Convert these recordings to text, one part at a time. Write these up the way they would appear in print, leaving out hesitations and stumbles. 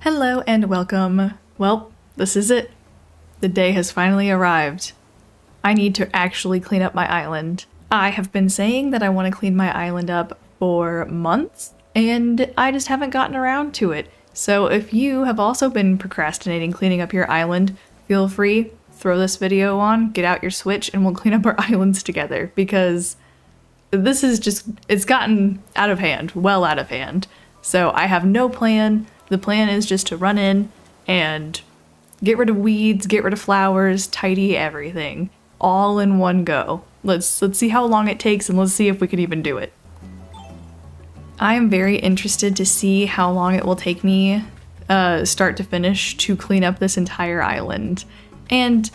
Hello and welcome. Well, this is it. The day has finally arrived. I need to actually clean up my island. I have been saying that I want to clean my island up for months, and I just haven't gotten around to it. So if you have also been procrastinating cleaning up your island, feel free, throw this video on, get out your Switch, and we'll clean up our islands together, because this is just, it's gotten out of hand, well out of hand. So I have no plan. The plan is just to run in and get rid of weeds, get rid of flowers, tidy everything, all in one go. Let's see how long it takes, and let's see if we can even do it. I am very interested to see how long it will take me, start to finish, to clean up this entire island. And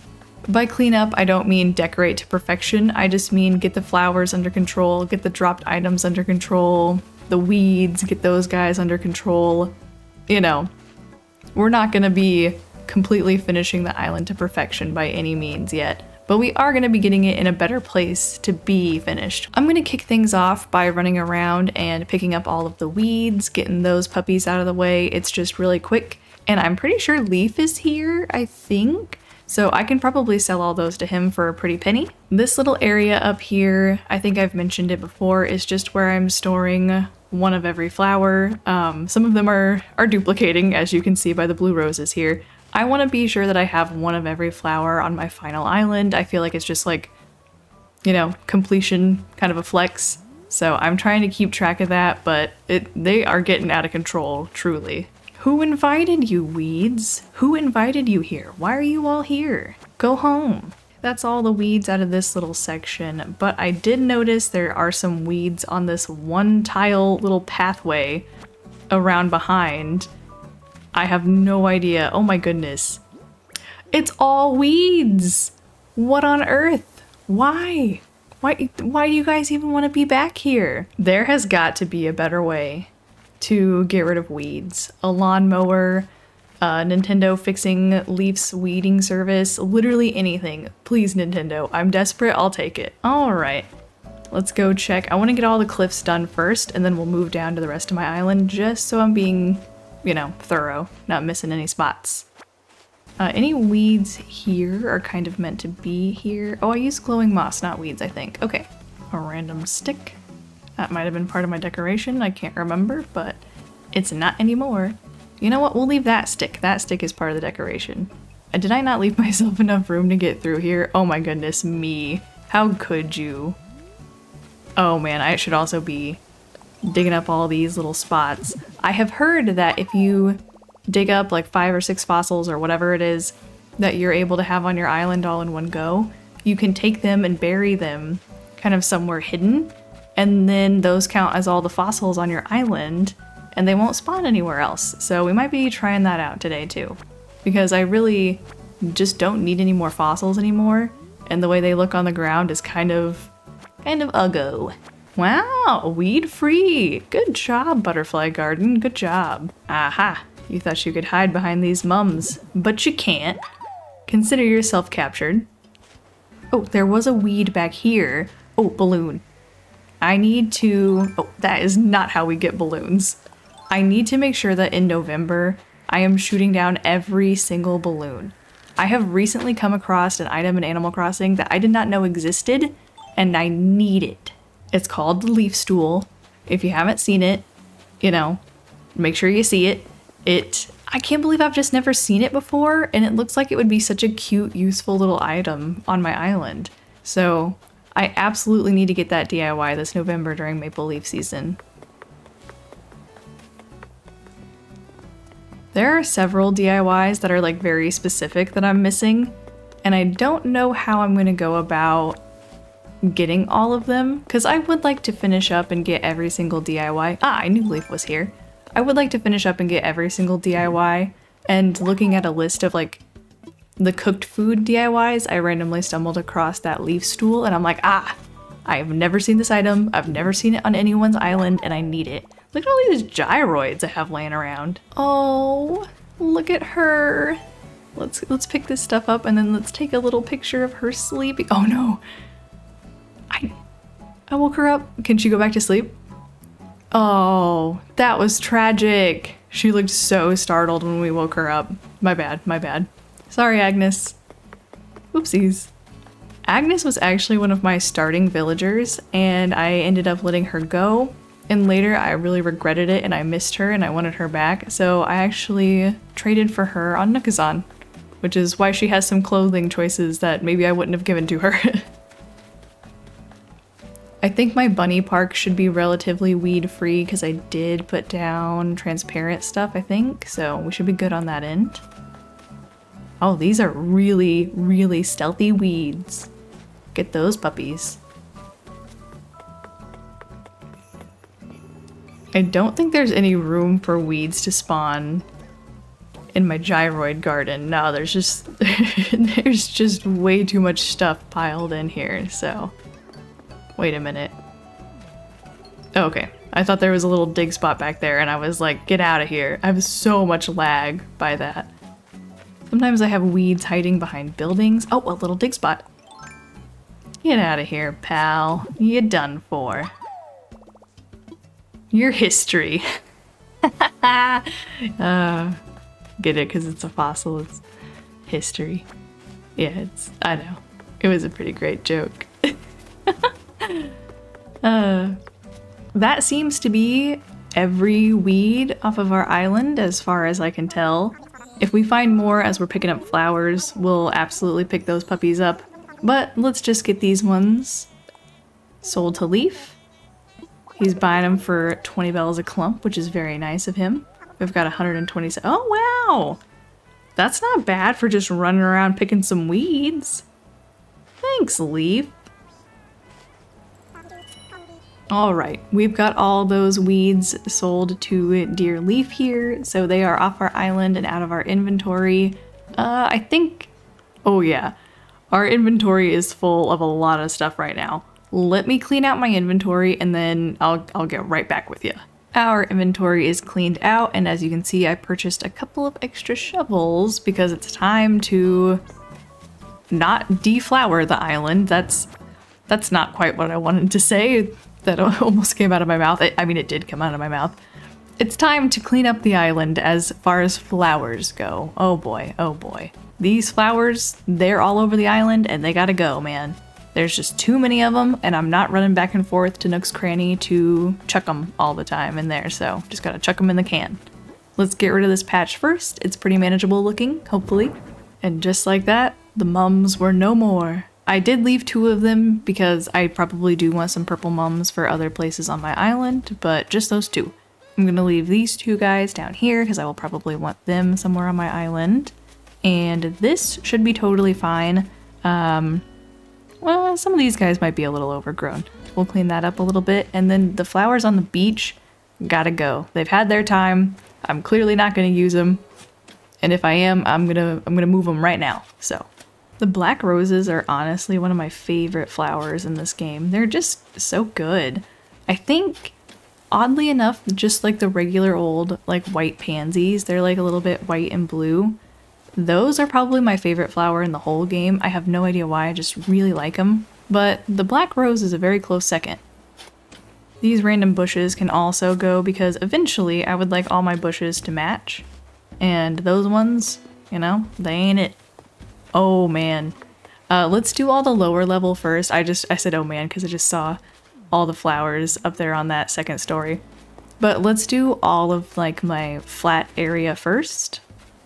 by clean up, I don't mean decorate to perfection. I just mean get the flowers under control, get the dropped items under control, the weeds, get those guys under control. You know, we're not gonna be completely finishing the island to perfection by any means yet, but we are gonna be getting it in a better place to be finished. I'm gonna kick things off by running around and picking up all of the weeds, getting those puppies out of the way. It's just really quick, and I'm pretty sure Leaf is here, I think. So I can probably sell all those to him for a pretty penny. This little area up here, I think I've mentioned it before, is just where I'm storing one of every flower. Some of them are duplicating, as you can see by the blue roses here. I want to be sure that I have one of every flower on my final island. I feel like it's just like, you know, completion, kind of a flex. So I'm trying to keep track of that, but they are getting out of control, truly. Who invited you, weeds? Who invited you here? Why are you all here? Go home. That's all the weeds out of this little section, but I did notice there are some weeds on this one tile little pathway around behind. I have no idea. Oh my goodness. It's all weeds! What on earth? Why? Why do you guys even want to be back here? There has got to be a better way to get rid of weeds. A lawnmower, Nintendo fixing Leaf's weeding service, literally anything. Please, Nintendo, I'm desperate, I'll take it. All right, let's go check. I want to get all the cliffs done first, and then we'll move down to the rest of my island, just so I'm being, you know, thorough, not missing any spots. Any weeds here are kind of meant to be here. Oh, I used glowing moss, not weeds, I think. Okay, a random stick. That might have been part of my decoration, I can't remember, but it's not anymore. You know what, we'll leave that stick. That stick is part of the decoration. Did I not leave myself enough room to get through here? Oh my goodness me. How could you? Oh man, I should also be digging up all these little spots. I have heard that if you dig up like 5 or 6 fossils or whatever it is that you're able to have on your island all in one go, you can take them and bury them kind of somewhere hidden, and then those count as all the fossils on your island, and they won't spawn anywhere else. So we might be trying that out today too, because I really just don't need any more fossils anymore, and the way they look on the ground is kind of uggo. Wow, weed free. Good job, Butterfly Garden, good job. Aha, you thought you could hide behind these mums, but you can't. Consider yourself captured. Oh, there was a weed back here. Oh, balloon. I need to, oh, that is not how we get balloons. I need to make sure that in November, I am shooting down every single balloon. I have recently come across an item in Animal Crossing that I did not know existed, and I need it. It's called the leaf stool. If you haven't seen it, you know, make sure you see it. I can't believe I've just never seen it before, and it looks like it would be such a cute, useful little item on my island. So I absolutely need to get that DIY this November during maple leaf season. There are several DIYs that are like very specific that I'm missing, and I don't know how I'm gonna go about getting all of them, because I would like to finish up and get every single DIY. Ah, I knew Leaf was here. I would like to finish up and get every single DIY, and looking at a list of like the cooked food DIYs, I randomly stumbled across that leaf stool, and I'm like, ah, I have never seen this item, I've never seen it on anyone's island, and I need it. Look at all these gyroids I have laying around. Oh, look at her. Let's pick this stuff up, and then let's take a little picture of her sleeping. Oh no, I woke her up. Can she go back to sleep? Oh, that was tragic. She looked so startled when we woke her up. My bad, my bad. Sorry, Agnes. Oopsies. Agnes was actually one of my starting villagers, and I ended up letting her go. And later I really regretted it and I missed her and I wanted her back, so I actually traded for her on Nookazon, which is why she has some clothing choices that maybe I wouldn't have given to her. I think my bunny park should be relatively weed free because I did put down transparent stuff, I think, so we should be good on that end. Oh, these are really, really stealthy weeds. Get those puppies. I don't think there's any room for weeds to spawn in my gyroid garden. No, there's just there's just way too much stuff piled in here, so wait a minute. Oh, okay, I thought there was a little dig spot back there and I was like, get out of here. I have so much lag by that. Sometimes I have weeds hiding behind buildings. Oh, a little dig spot. Get out of here, pal. You're done for. Your history. Get it, because it's a fossil, it's history. Yeah, it's, I know. It was a pretty great joke. That seems to be every weed off of our island, as far as I can tell. If we find more as we're picking up flowers, we'll absolutely pick those puppies up. But let's just get these ones sold to Leaf. He's buying them for 20 bells a clump, which is very nice of him. We've got 127. Oh, wow! That's not bad for just running around picking some weeds. Thanks, Leaf. Alright, we've got all those weeds sold to Dear Leaf here, so they are off our island and out of our inventory. I think... Oh yeah, our inventory is full of a lot of stuff right now. Let me clean out my inventory and then I'll get right back with you. Our inventory is cleaned out, and as you can see, I purchased a couple of extra shovels because it's time to not deflower the island. That's not quite what I wanted to say. That almost came out of my mouth. I mean, it did come out of my mouth. It's time to clean up the island as far as flowers go. Oh boy, oh boy. These flowers, they're all over the island and they gotta go, man. There's just too many of them, and I'm not running back and forth to Nook's Cranny to chuck them all the time in there, so just gotta chuck them in the can. Let's get rid of this patch first. It's pretty manageable looking, hopefully. And just like that, the mums were no more. I did leave 2 of them because I probably do want some purple mums for other places on my island, but just those 2. I'm gonna leave these 2 guys down here because I will probably want them somewhere on my island. And this should be totally fine. Well, some of these guys might be a little overgrown. We'll clean that up a little bit. And then the flowers on the beach gotta go. They've had their time. I'm clearly not gonna use them. And if I am, I'm gonna move them right now, so. The black roses are honestly one of my favorite flowers in this game. They're just so good. I think, oddly enough, just like the regular old like white pansies, they're like a little bit white and blue. Those are probably my favorite flower in the whole game. I have no idea why, I just really like them. But the black rose is a very close second. These random bushes can also go because eventually I would like all my bushes to match. And those ones, you know, they ain't it. Oh man. Let's do all the lower level first. I said oh man because I just saw all the flowers up there on that second story. But let's do all of like my flat area first,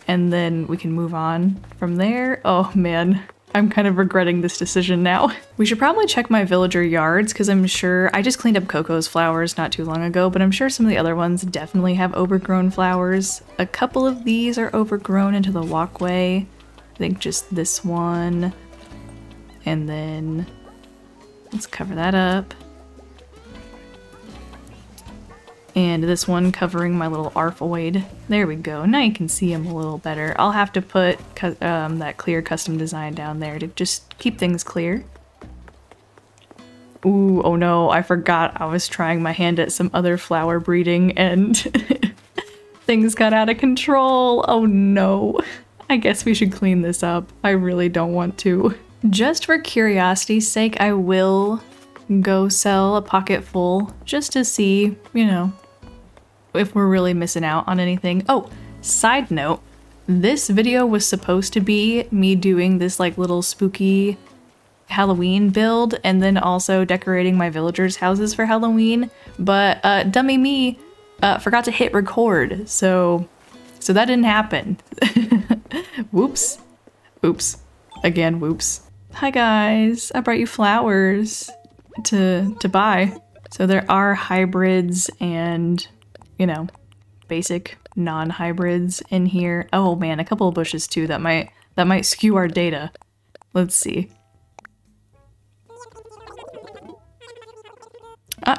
and then we can move on from there. Oh man, I'm kind of regretting this decision now. We should probably check my villager yards because I'm sure I just cleaned up Coco's flowers not too long ago, but I'm sure some of the other ones definitely have overgrown flowers. A couple of these are overgrown into the walkway. I think just this one, and then let's cover that up. And this one covering my little arphoid. There we go, now you can see him a little better. I'll have to put that clear custom design down there to just keep things clear. Ooh, oh no, I forgot I was trying my hand at some other flower breeding and things got out of control. Oh no. I guess we should clean this up. I really don't want to. Just for curiosity's sake, I will go sell a pocket full just to see, you know, if we're really missing out on anything. Oh, side note, this video was supposed to be me doing this like little spooky Halloween build and then also decorating my villagers' houses for Halloween, but dummy me forgot to hit record, so that didn't happen. Whoops. Oops. Again, whoops. Hi guys, I brought you flowers to buy. So there are hybrids and, you know, basic non-hybrids in here. Oh man, a couple of bushes too. That might skew our data. Let's see.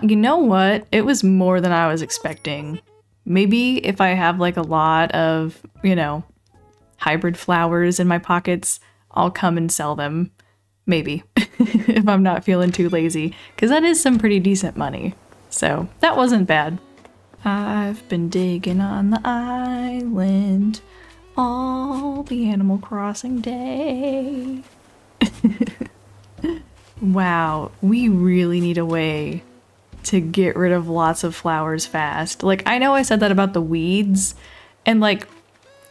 You know what? It was more than I was expecting. Maybe if I have like a lot of, you know, hybrid flowers in my pockets, I'll come and sell them. Maybe. If I'm not feeling too lazy. Because that is some pretty decent money. So that wasn't bad. I've been digging on the island all the Animal Crossing day. Wow, we really need a way to get rid of lots of flowers fast. Like, I know I said that about the weeds, and like,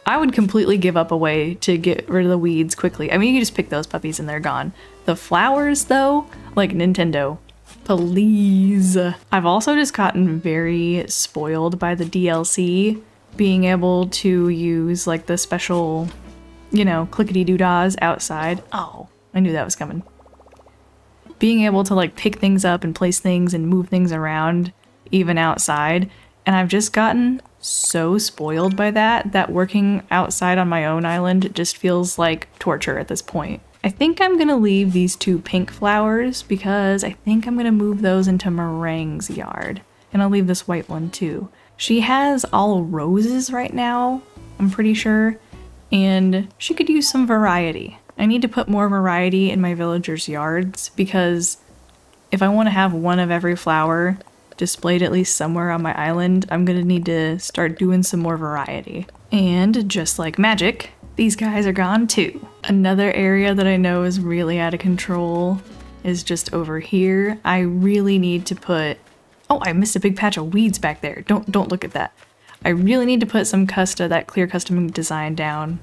I would completely give up a way to get rid of the weeds quickly. I mean, you can just pick those puppies and they're gone. The flowers though, like Nintendo, please. I've also just gotten very spoiled by the DLC, being able to use like the special, you know, clickety-doo-dahs outside. Oh, I knew that was coming. Being able to like pick things up and place things and move things around even outside. And I've just gotten so spoiled by that working outside on my own island just feels like torture at this point. I think I'm gonna leave these 2 pink flowers because I think I'm gonna move those into Meringue's yard. And I'll leave this white one too. She has all roses right now, I'm pretty sure, and she could use some variety. I need to put more variety in my villagers' yards because if I want to have one of every flower displayed at least somewhere on my island, I'm gonna need to start doing some more variety. And just like magic, these guys are gone too. Another area that I know is really out of control is just over here. I really need to put... Oh, I missed a big patch of weeds back there. Don't look at that. I really need to put some that clear custom design down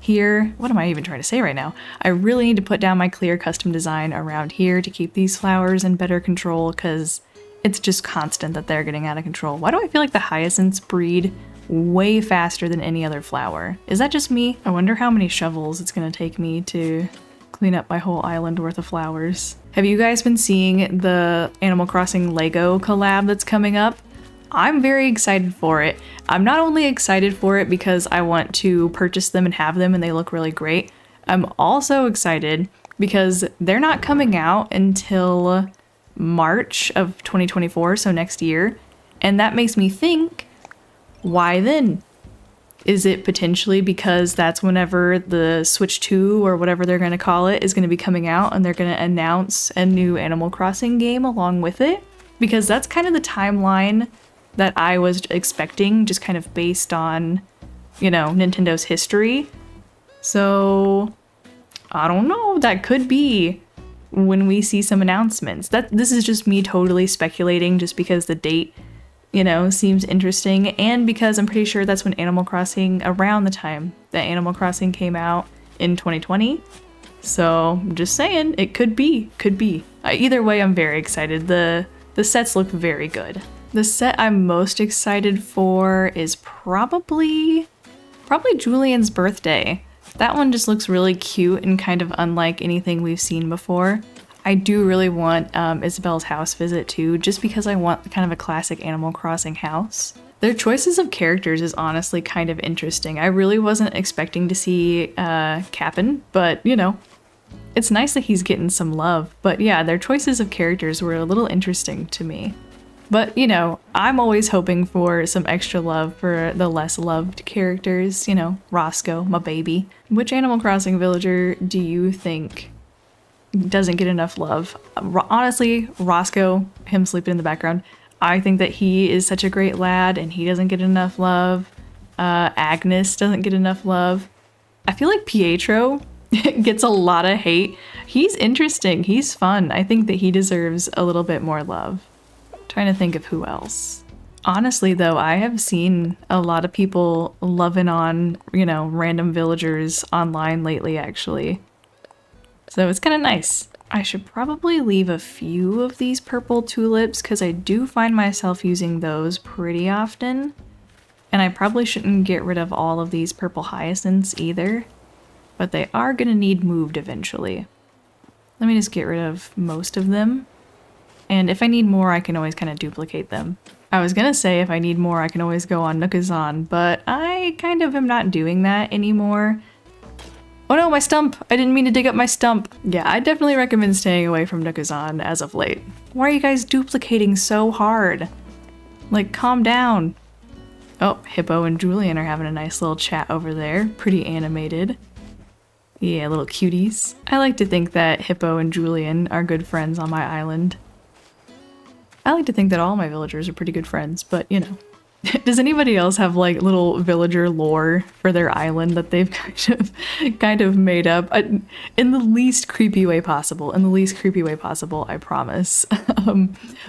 here. What am I even trying to say right now? I really need to put down my clear custom design around here to keep these flowers in better control because it's just constant that they're getting out of control. Why do I feel like the hyacinths breed way faster than any other flower? Is that just me? I wonder how many shovels it's gonna take me to clean up my whole island worth of flowers. Have you guys been seeing the Animal Crossing Lego collab that's coming up? I'm very excited for it. I'm not only excited for it because I want to purchase them and have them and they look really great. I'm also excited because they're not coming out until March of 2024, so next year, and that makes me think, why then? Is it potentially because that's whenever the Switch 2 or whatever they're going to call it is going to be coming out and they're going to announce a new Animal Crossing game along with it? Because that's kind of the timeline that I was expecting, just kind of based on, you know, Nintendo's history. So I don't know, that could be when we see some announcements. This is just me totally speculating just because the date, you know, seems interesting and because I'm pretty sure that's when Animal Crossing, around the time that Animal Crossing came out in 2020. So I'm just saying, it could be. Either way, I'm very excited. The sets look very good. The set I'm most excited for is probably Julian's birthday. That one just looks really cute and kind of unlike anything we've seen before. I do really want Isabelle's house visit too, just because I want kind of a classic Animal Crossing house. Their choices of characters is honestly kind of interesting. I really wasn't expecting to see Cap'n, but you know, it's nice that he's getting some love. But yeah, their choices of characters were a little interesting to me. But, you know, I'm always hoping for some extra love for the less loved characters, you know, Roscoe, my baby. Which Animal Crossing villager do you think doesn't get enough love? Honestly, Roscoe, him sleeping in the background, I think that he is such a great lad and he doesn't get enough love. Agnes doesn't get enough love. I feel like Pietro gets a lot of hate. He's interesting, he's fun. I think that he deserves a little bit more love. Trying to think of who else. Honestly though, I have seen a lot of people loving on, you know, random villagers online lately actually. So it's kind of nice. I should probably leave a few of these purple tulips because I do find myself using those pretty often. And I probably shouldn't get rid of all of these purple hyacinths either, but they are going to need moved eventually. Let me just get rid of most of them. And if I need more, I can always kind of duplicate them. I was going to say if I need more, I can always go on Nookazon, but I kind of am not doing that anymore. Oh no, my stump! I didn't mean to dig up my stump. Yeah, I definitely recommend staying away from Nookazon as of late. Why are you guys duplicating so hard? Like, calm down. Oh, Hippo and Julian are having a nice little chat over there. Pretty animated. Yeah, little cuties. I like to think that Hippo and Julian are good friends on my island. I like to think that all my villagers are pretty good friends, but you know. Does anybody else have like little villager lore for their island that they've kind of made up in the least creepy way possible? In the least creepy way possible, I promise.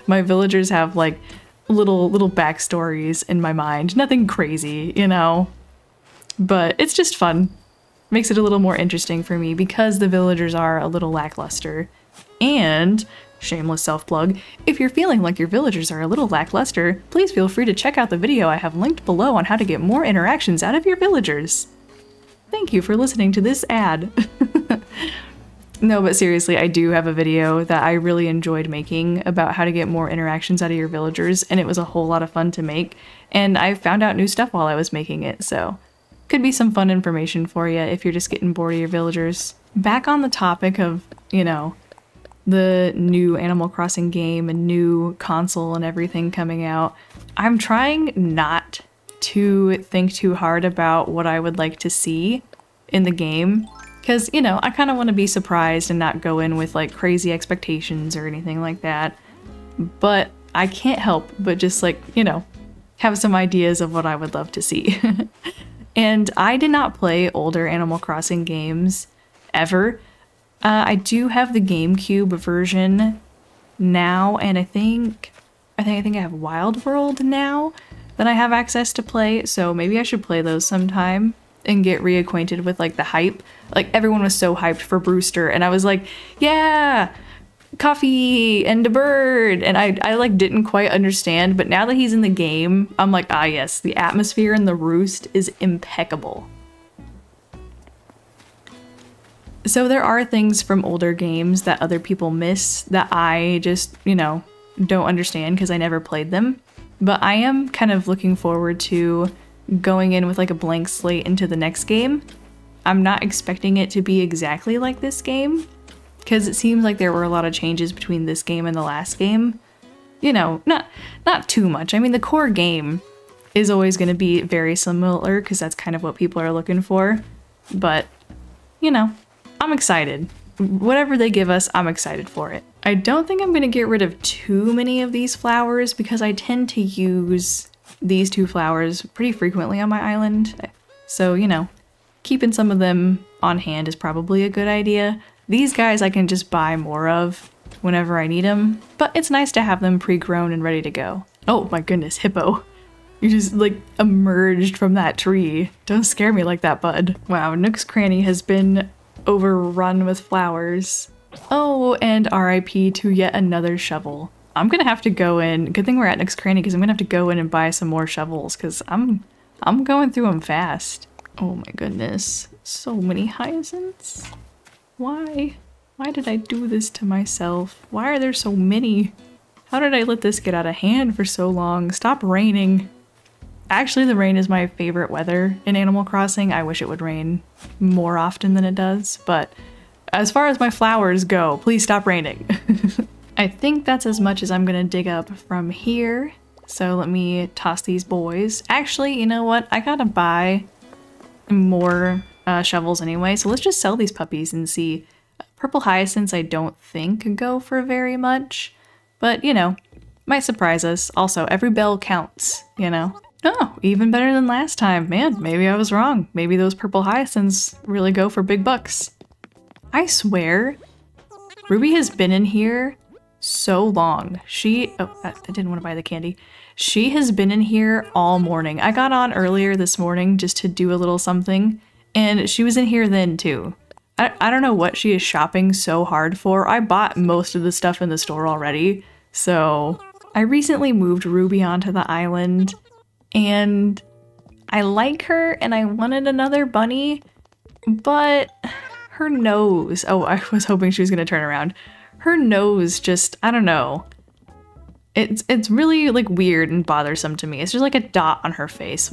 My villagers have like little backstories in my mind. Nothing crazy, you know, but it's just fun. Makes it a little more interesting for me because the villagers are a little lackluster. And shameless self-plug, if you're feeling like your villagers are a little lackluster, please feel free to check out the video I have linked below on how to get more interactions out of your villagers. Thank you for listening to this ad. No, but seriously, I do have a video that I really enjoyed making about how to get more interactions out of your villagers, and it was a whole lot of fun to make, and I found out new stuff while I was making it, so could be some fun information for you if you're just getting bored of your villagers. Back on the topic of, you know, the new Animal Crossing game and new console and everything coming out, I'm trying not to think too hard about what I would like to see in the game, because, you know, I kind of want to be surprised and not go in with like crazy expectations or anything like that, but I can't help but just like, you know, have some ideas of what I would love to see. And I did not play older Animal Crossing games ever. I do have the GameCube version now, and I think I have Wild World now that I have access to play, so maybe I should play those sometime and get reacquainted with like the hype. Like everyone was so hyped for Brewster, and I was like, yeah, coffee and a bird, and I like didn't quite understand, but now that he's in the game, I'm like, ah yes, the atmosphere in the roost is impeccable. So there are things from older games that other people miss that I just, you know, don't understand because I never played them. But I am kind of looking forward to going in with like a blank slate into the next game. I'm not expecting it to be exactly like this game because it seems like there were a lot of changes between this game and the last game. You know, not too much. I mean, the core game is always going to be very similar because that's kind of what people are looking for. But, you know, I'm excited. Whatever they give us, I'm excited for it. I don't think I'm going to get rid of too many of these flowers because I tend to use these two flowers pretty frequently on my island. So, you know, keeping some of them on hand is probably a good idea. These guys I can just buy more of whenever I need them, but it's nice to have them pre-grown and ready to go. Oh my goodness, Hippo. You just like emerged from that tree. Don't scare me like that, bud. Wow, Nook's Cranny has been overrun with flowers. Oh, and RIP to yet another shovel. I'm gonna have to go in. Good thing we're at Nook's Cranny because I'm gonna have to go in and buy some more shovels because I'm going through them fast. Oh my goodness, so many hyacinths. Why? Why did I do this to myself? Why are there so many? How did I let this get out of hand for so long? Stop raining. Actually, the rain is my favorite weather in Animal Crossing. I wish it would rain more often than it does, but as far as my flowers go, please stop raining. I think that's as much as I'm gonna dig up from here. So let me toss these boys. Actually, you know what? I gotta buy more shovels anyway, so let's just sell these puppies and see. Purple hyacinths I don't think go for very much, but you know, might surprise us. Also, every bell counts, you know? Oh, even better than last time. Man, maybe I was wrong. Maybe those purple hyacinths really go for big bucks. I swear, Ruby has been in here so long. Oh, I didn't want to buy the candy. She has been in here all morning. I got on earlier this morning just to do a little something, and she was in here then too. I don't know what she is shopping so hard for. I bought most of the stuff in the store already. So I recently moved Ruby onto the island, and I like her and I wanted another bunny, but her nose, oh, I was hoping she was gonna turn around. Her nose just, I don't know. It's really like weird and bothersome to me. It's just like a dot on her face.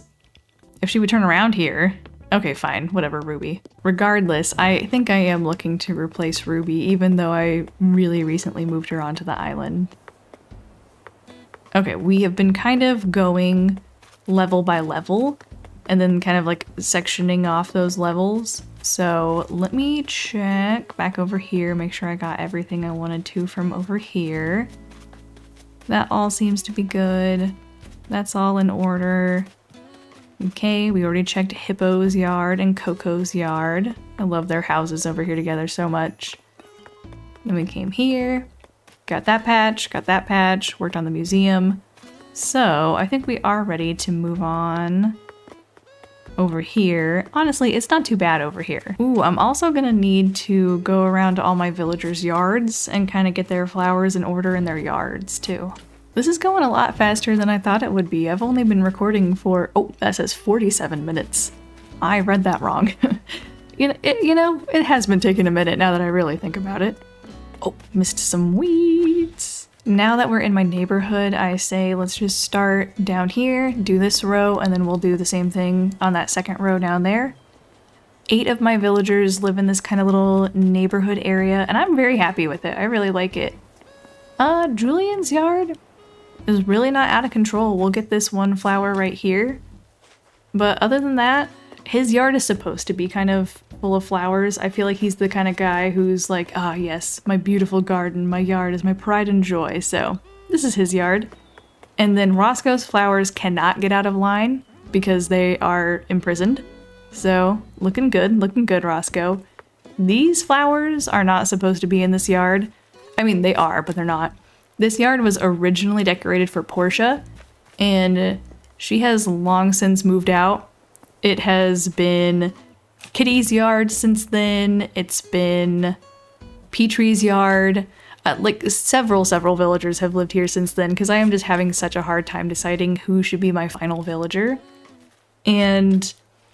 If she would turn around here. Okay, fine, whatever, Ruby. Regardless, I think I am looking to replace Ruby, even though I really recently moved her onto the island. Okay, we have been kind of going level by level, and then kind of like sectioning off those levels. So let me check back over here, make sure I got everything I wanted to from over here. That all seems to be good. That's all in order. Okay, we already checked Hippo's yard and Coco's yard. I love their houses over here together so much. Then we came here, got that patch, worked on the museum. So I think we are ready to move on over here. Honestly, it's not too bad over here. Ooh, I'm also gonna need to go around to all my villagers' yards and kind of get their flowers in order in their yards too. This is going a lot faster than I thought it would be. I've only been recording for, oh, that says 47 minutes. I read that wrong. It has been taking a minute now that I really think about it. Oh, missed some weeds. Now that we're in my neighborhood, I say let's just start down here, do this row, and then we'll do the same thing on that second row down there. 8 of my villagers live in this kind of little neighborhood area, and I'm very happy with it. I really like it. Julian's yard is really not out of control. We'll get this one flower right here. But other than that, his yard is supposed to be kind of full of flowers. I feel like he's the kind of guy who's like, ah, yes, my beautiful garden, my yard is my pride and joy. So this is his yard. And then Roscoe's flowers cannot get out of line because they are imprisoned. So looking good, Roscoe. These flowers are not supposed to be in this yard. I mean, they are, but they're not. This yard was originally decorated for Portia, and she has long since moved out. It has been Kitty's yard since then. It's been Petrie's yard. Like several villagers have lived here since then because I am just having such a hard time deciding who should be my final villager. And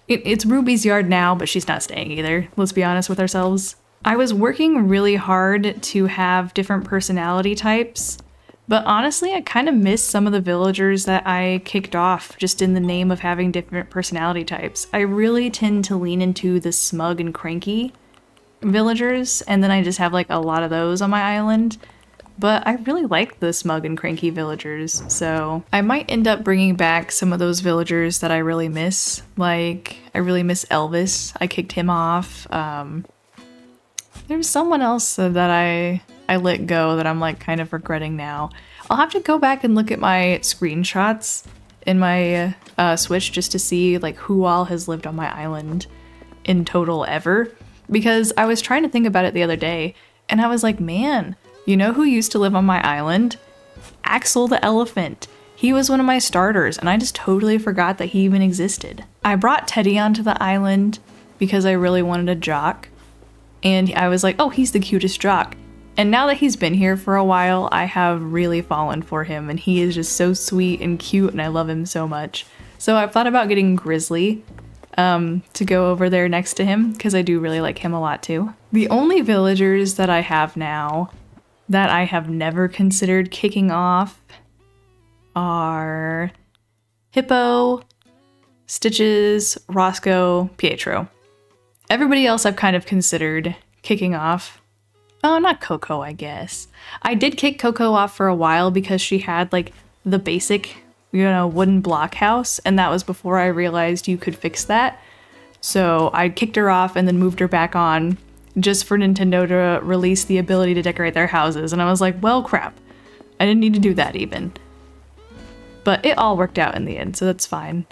it's Ruby's yard now, but she's not staying either. Let's be honest with ourselves. I was working really hard to have different personality types, but honestly, I kind of miss some of the villagers that I kicked off just in the name of having different personality types. I really tend to lean into the smug and cranky villagers, and then I just have like a lot of those on my island. But I really like the smug and cranky villagers, so I might end up bringing back some of those villagers that I really miss. Like, I really miss Elvis. I kicked him off. There's someone else that I let go that I'm like kind of regretting now. I'll have to go back and look at my screenshots in my Switch just to see like who all has lived on my island in total ever. Because I was trying to think about it the other day, and I was like, man, you know who used to live on my island? Axel the elephant. He was one of my starters, and I just totally forgot that he even existed. I brought Teddy onto the island because I really wanted a jock. And I was like, oh, he's the cutest jock. And now that he's been here for a while, I have really fallen for him, and he is just so sweet and cute, and I love him so much. So I've thought about getting Grizzly to go over there next to him, because I do really like him a lot too. The only villagers that I have now that I have never considered kicking off are Hippo, Stitches, Roscoe, Pietro. Everybody else I've kind of considered kicking off. Oh, not Coco, I guess. I did kick Coco off for a while because she had like the basic, wooden block house, and that was before I realized you could fix that. So I kicked her off and then moved her back on just for Nintendo to release the ability to decorate their houses, and I was like, well, crap. I didn't need to do that even. But it all worked out in the end, so that's fine.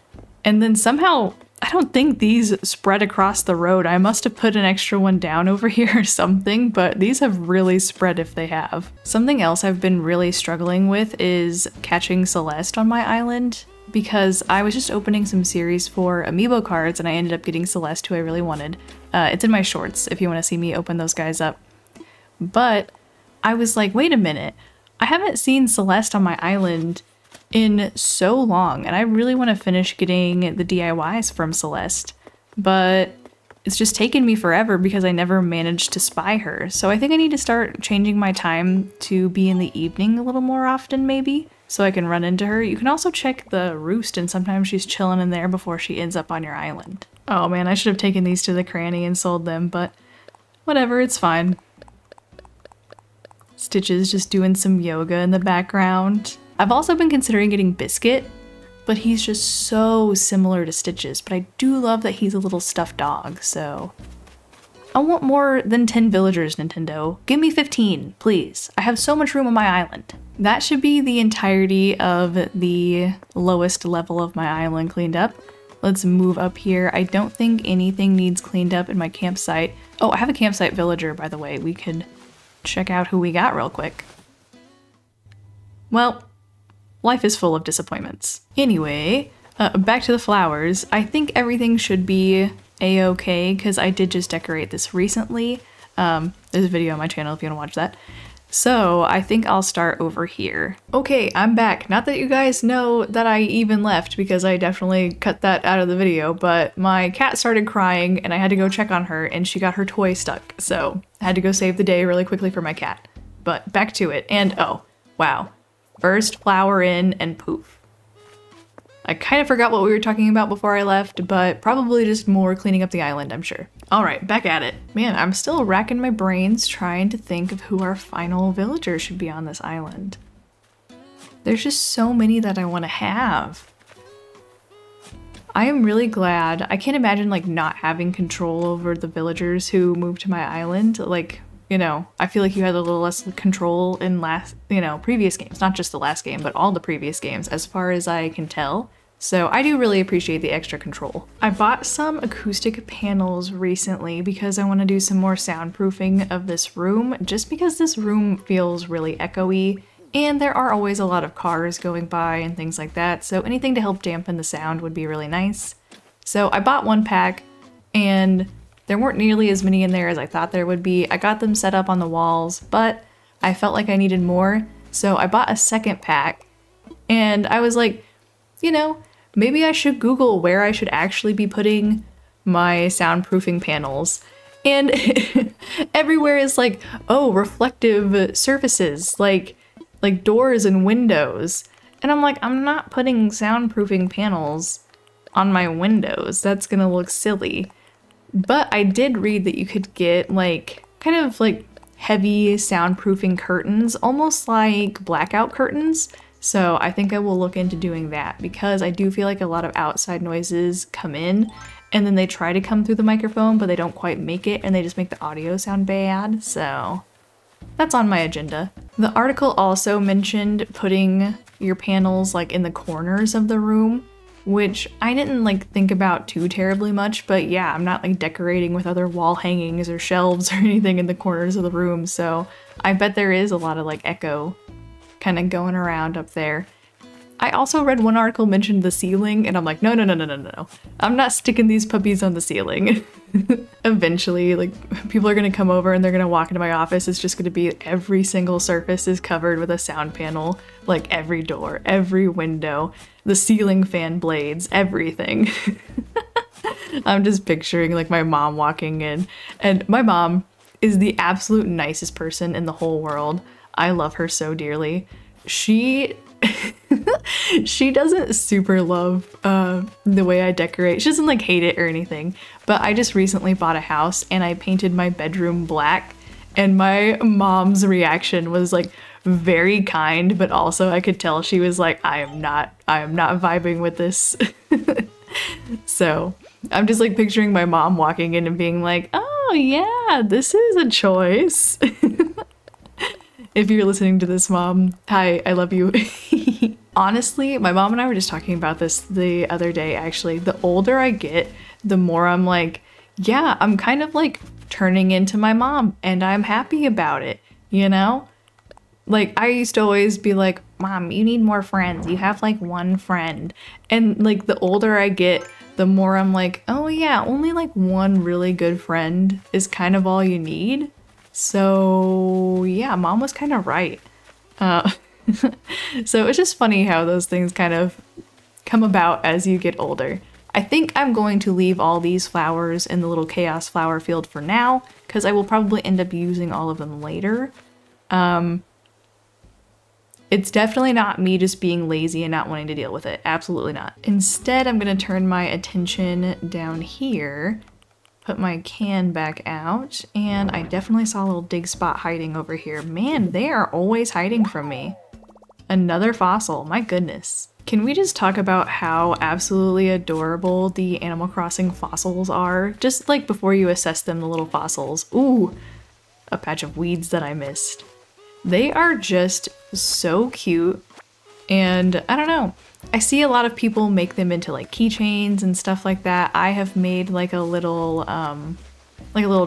And then somehow, I don't think these spread across the road. I must have put an extra one down over here or something, but these have really spread if they have. Something else I've been really struggling with is catching Celeste on my island, because I was just opening some series for amiibo cards and I ended up getting Celeste, who I really wanted. It's in my shorts if you want to see me open those guys up. But I was like, wait a minute, I haven't seen Celeste on my island in so long, and I really want to finish getting the DIYs from Celeste, but it's just taken me forever because I never managed to spy her. So I think I need to start changing my time to be in the evening a little more often, maybe, so I can run into her. You can also check the roost, and sometimes she's chilling in there before she ends up on your island. Oh man, I should have taken these to the cranny and sold them, but whatever, it's fine. Stitch's just doing some yoga in the background. I've also been considering getting Biscuit, but he's just so similar to Stitch's, but I do love that he's a little stuffed dog, so... I want more than 10 villagers, Nintendo. Give me 15, please. I have so much room on my island. That should be the entirety of the lowest level of my island cleaned up. Let's move up here. I don't think anything needs cleaned up in my campsite. Oh, I have a campsite villager, by the way. We could check out who we got real quick. Well, life is full of disappointments. Anyway, back to the flowers. I think everything should be a-okay because I did just decorate this recently. There's a video on my channel if you want to watch that. So I think I'll start over here. Okay, I'm back. Not that you guys know that I even left because I definitely cut that out of the video, but my cat started crying and I had to go check on her and she got her toy stuck. So I had to go save the day really quickly for my cat. But back to it. And oh, wow. First flower in and poof. I kind of forgot what we were talking about before I left, but probably just more cleaning up the island, I'm sure. All right, back at it. Man, I'm still racking my brains trying to think of who our final villager should be on this island. There's just so many that I want to have. I am really glad. I can't imagine like not having control over the villagers who moved to my island. Like, you know, I feel like you had a little less control in previous games, not just the last game, but all the previous games, as far as I can tell. So I do really appreciate the extra control. I bought some acoustic panels recently because I want to do some more soundproofing of this room, just because this room feels really echoey, and there are always a lot of cars going by and things like that, so anything to help dampen the sound would be really nice. So I bought one pack, and there weren't nearly as many in there as I thought there would be. I got them set up on the walls, but I felt like I needed more, so I bought a second pack, and I was like, you know, maybe I should Google where I should actually be putting my soundproofing panels. And everywhere is like, oh, reflective surfaces, like doors and windows. And I'm like, I'm not putting soundproofing panels on my windows. That's gonna look silly. But I did read that you could get like kind of like heavy soundproofing curtains, almost like blackout curtains. So I think I will look into doing that because I do feel like a lot of outside noises come in and then they try to come through the microphone, but they don't quite make it and they just make the audio sound bad. So that's on my agenda. The article also mentioned putting your panels like in the corners of the room, which I didn't like think about too terribly much, but yeah, I'm not like decorating with other wall hangings or shelves or anything in the corners of the room. So I bet there is a lot of like echo kind of going around up there. I also read one article mentioned the ceiling and I'm like, no. I'm not sticking these puppies on the ceiling. Eventually, like people are gonna come over and they're gonna walk into my office. It's just gonna be every single surface is covered with a sound panel, like every door, every window, the ceiling fan blades, everything. I'm just picturing like my mom walking in, and my mom is the absolute nicest person in the whole world. I love her so dearly. She doesn't super love the way I decorate. She doesn't like hate it or anything, but I just recently bought a house and I painted my bedroom black, and my mom's reaction was like very kind, but also I could tell she was like, I am not vibing with this. So I'm just like picturing my mom walking in and being like, oh yeah, this is a choice. If you're listening to this, Mom, hi, I love you. Honestly, my mom and I were just talking about this the other day, actually. The older I get, the more I'm like, yeah, I'm kind of like turning into my mom and I'm happy about it, you know? Like, I used to always be like, Mom, you need more friends. You have like one friend. And like the older I get, the more I'm like, oh yeah, only like one really good friend is kind of all you need. So yeah, Mom was kind of right. So it's just funny how those things kind of come about as you get older. I think I'm going to leave all these flowers in the little chaos flower field for now, because I will probably end up using all of them later. It's definitely not me just being lazy and not wanting to deal with it. Absolutely not. Instead, I'm going to turn my attention down here, put my can back out, and I definitely saw a little dig spot hiding over here. Man, they are always hiding from me. Another fossil, my goodness. Can we just talk about how absolutely adorable the Animal Crossing fossils are? Just like before you assess them, the little fossils. Ooh, a patch of weeds that I missed. They are just so cute, and I don't know. I see a lot of people make them into like keychains and stuff like that. I have made like a little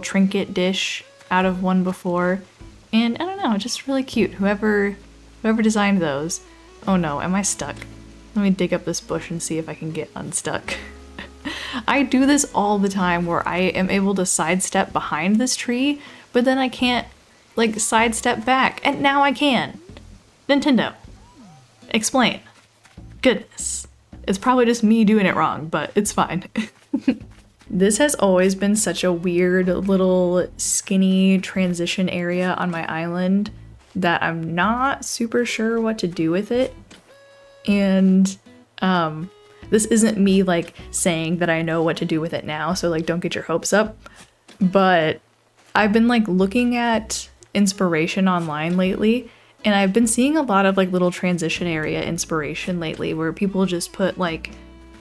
trinket dish out of one before, and I don't know, just really cute. Whoever designed those. Oh no, am I stuck? Let me dig up this bush and see if I can get unstuck. I do this all the time where I am able to sidestep behind this tree, but then I can't like sidestep back, and now I can. Nintendo, explain. Goodness. It's probably just me doing it wrong, but it's fine. This has always been such a weird little skinny transition area on my island that I'm not super sure what to do with it. And this isn't me like saying that I know what to do with it now, so like don't get your hopes up. But I've been like looking at inspiration online lately, and I've been seeing a lot of like little transition area inspiration lately where people just put like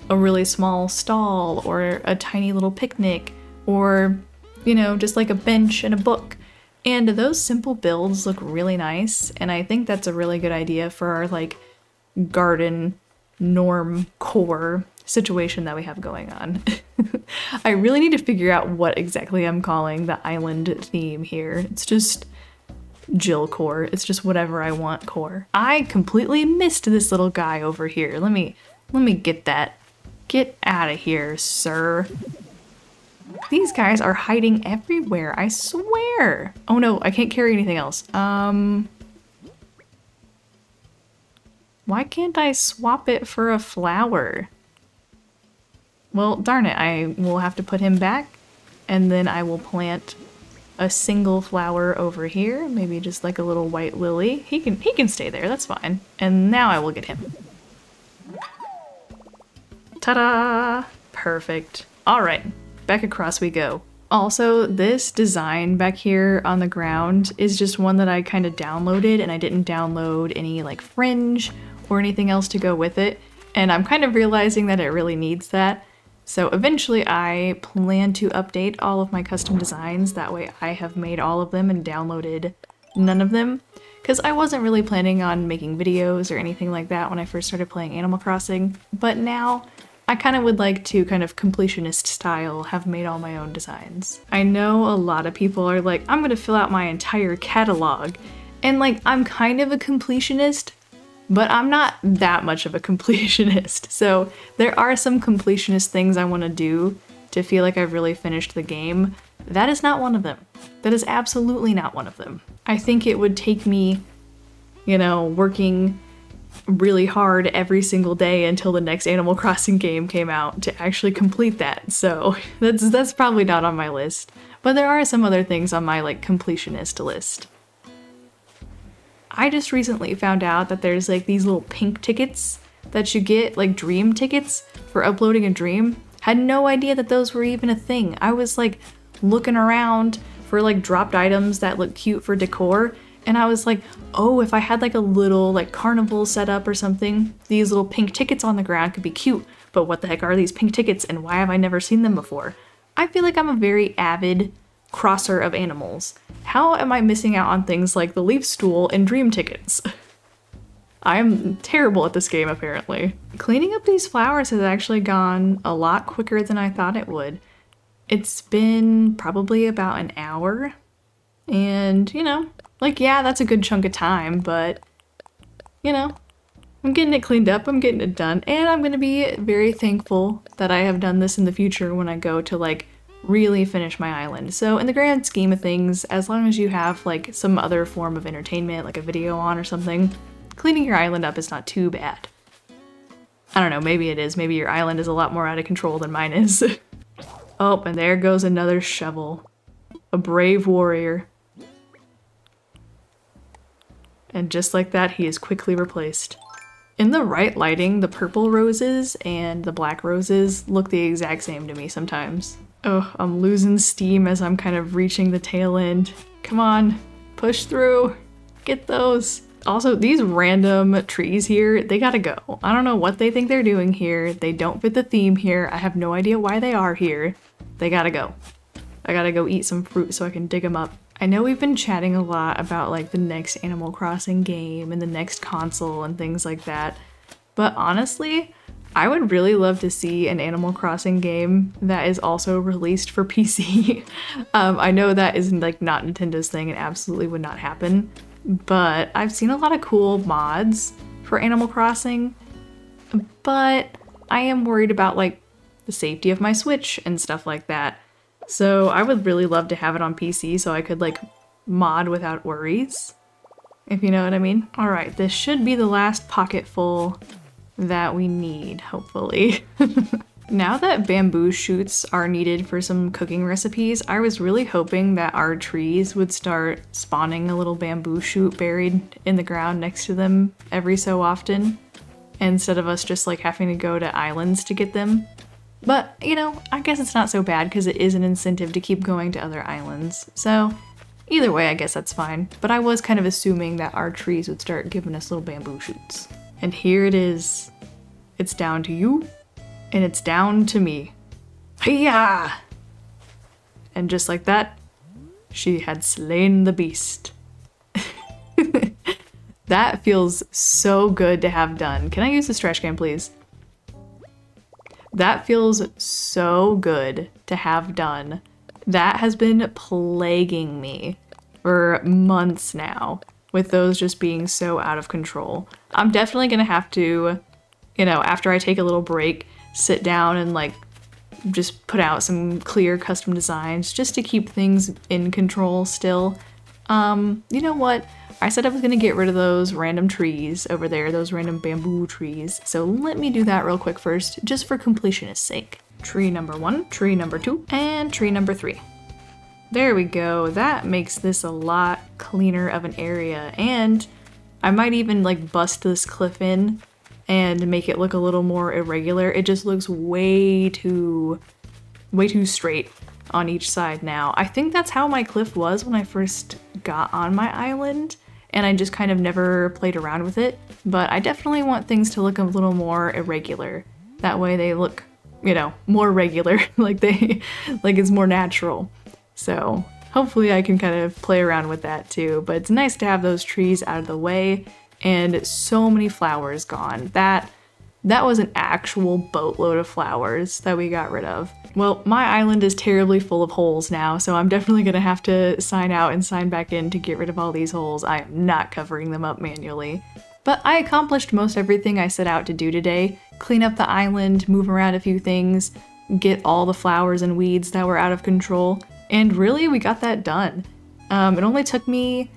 a really small stall or a tiny little picnic or, you know, just like a bench and a book. And those simple builds look really nice, and I think that's a really good idea for our like garden norm core situation that we have going on. I really need to figure out what exactly I'm calling the island theme here. It's just Jill core. It's just whatever I want core. I completely missed this little guy over here. Let me get that. Get out of here, sir. These guys are hiding everywhere, I swear. Oh no, I can't carry anything else. Why can't I swap it for a flower? Well, darn it, I will have to put him back, and then I will plant a single flower over here, maybe just like a little white lily. He can stay there, that's fine. And now I will get him. Ta-da! Perfect. All right, back across we go. Also, this design back here on the ground is just one that I kind of downloaded, and I didn't download any like fringe or anything else to go with it. And I'm kind of realizing that it really needs that. So eventually I plan to update all of my custom designs. That way I have made all of them and downloaded none of them. Because I wasn't really planning on making videos or anything like that when I first started playing Animal Crossing. But now I kind of would like to kind of completionist style have made all my own designs. I know a lot of people are like, I'm gonna fill out my entire catalog. And like, I'm kind of a completionist, but I'm not that much of a completionist. So there are some completionist things I want to do to feel like I've really finished the game. That is not one of them. That is absolutely not one of them. I think it would take me, you know, working really hard every single day until the next Animal Crossing game came out to actually complete that. So that's probably not on my list. But there are some other things on my like completionist list. I just recently found out that there's like these little pink tickets that you get, like dream tickets for uploading a dream. Had no idea that those were even a thing. I was like looking around for like dropped items that look cute for decor, and I was like, oh, if I had like a little like carnival set up or something, these little pink tickets on the ground could be cute. But what the heck are these pink tickets and why have I never seen them before? I feel like I'm a very avid crosser of animals. How am I missing out on things like the leaf stool and dream tickets? I'm terrible at this game, apparently. Cleaning up these flowers has actually gone a lot quicker than I thought it would. It's been probably about an hour. And, you know, like, yeah, that's a good chunk of time, but, you know, I'm getting it cleaned up, I'm getting it done, and I'm gonna be very thankful that I have done this in the future when I go to, like, really finish my island. So in the grand scheme of things, as long as you have, like, some other form of entertainment, like a video on or something, cleaning your island up is not too bad. I don't know, maybe it is. Maybe your island is a lot more out of control than mine is. Oh, and there goes another shovel. A brave warrior. And just like that, he is quickly replaced. In the right lighting, the purple roses and the black roses look the exact same to me sometimes. Oh, I'm losing steam as I'm kind of reaching the tail end. Come on, push through, get those. Also, these random trees here, they gotta go. I don't know what they think they're doing here. They don't fit the theme here. I have no idea why they are here. They gotta go. I gotta go eat some fruit so I can dig them up. I know we've been chatting a lot about like the next Animal Crossing game and the next console and things like that, but honestly, I would really love to see an Animal Crossing game that is also released for PC. I know that is like not Nintendo's thing and absolutely would not happen, but I've seen a lot of cool mods for Animal Crossing, but I am worried about like the safety of my Switch and stuff like that. So I would really love to have it on PC so I could like mod without worries, if you know what I mean. All right, this should be the last pocket full that we need, hopefully. Now that bamboo shoots are needed for some cooking recipes, I was really hoping that our trees would start spawning a little bamboo shoot buried in the ground next to them every so often, instead of us just like having to go to islands to get them. But, you know, I guess it's not so bad because it is an incentive to keep going to other islands. So either way, I guess that's fine. But I was kind of assuming that our trees would start giving us little bamboo shoots. And here it is. It's down to you, and it's down to me. Hiya! And just like that, she had slain the beast. That feels so good to have done. Can I use this trash can, please? That feels so good to have done. That has been plaguing me for months now, with those just being so out of control. I'm definitely gonna have to, you know, after I take a little break, sit down and like just put out some clear custom designs just to keep things in control still. You know what? I said I was gonna get rid of those random trees over there, those random bamboo trees. So let me do that real quick first, just for completionist's sake. Tree number 1, tree number 2, and tree number 3. There we go. That makes this a lot cleaner of an area, and I might even like bust this cliff in and make it look a little more irregular. It just looks way too straight on each side now. I think that's how my cliff was when I first got on my island, and I just kind of never played around with it, but I definitely want things to look a little more irregular. That way they look, you know, more regular, like it's more natural. So hopefully I can kind of play around with that too, but it's nice to have those trees out of the way and so many flowers gone. That was an actual boatload of flowers that we got rid of. Well, my island is terribly full of holes now, so I'm definitely gonna have to sign out and sign back in to get rid of all these holes. I am not covering them up manually. But I accomplished most everything I set out to do today. Clean up the island, move around a few things, get all the flowers and weeds that were out of control, and really we got that done. It only took me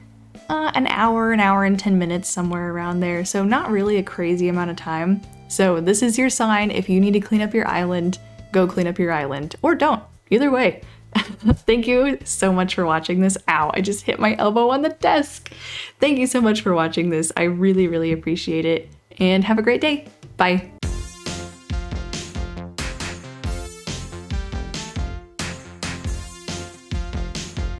an hour and 10 minutes, somewhere around there, so not really a crazy amount of time. So this is your sign. If you need to clean up your island, go clean up your island, or don't. Either way. Thank you so much for watching this. Ow, I just hit my elbow on the desk. Thank you so much for watching this. I really, really appreciate it, and have a great day. Bye.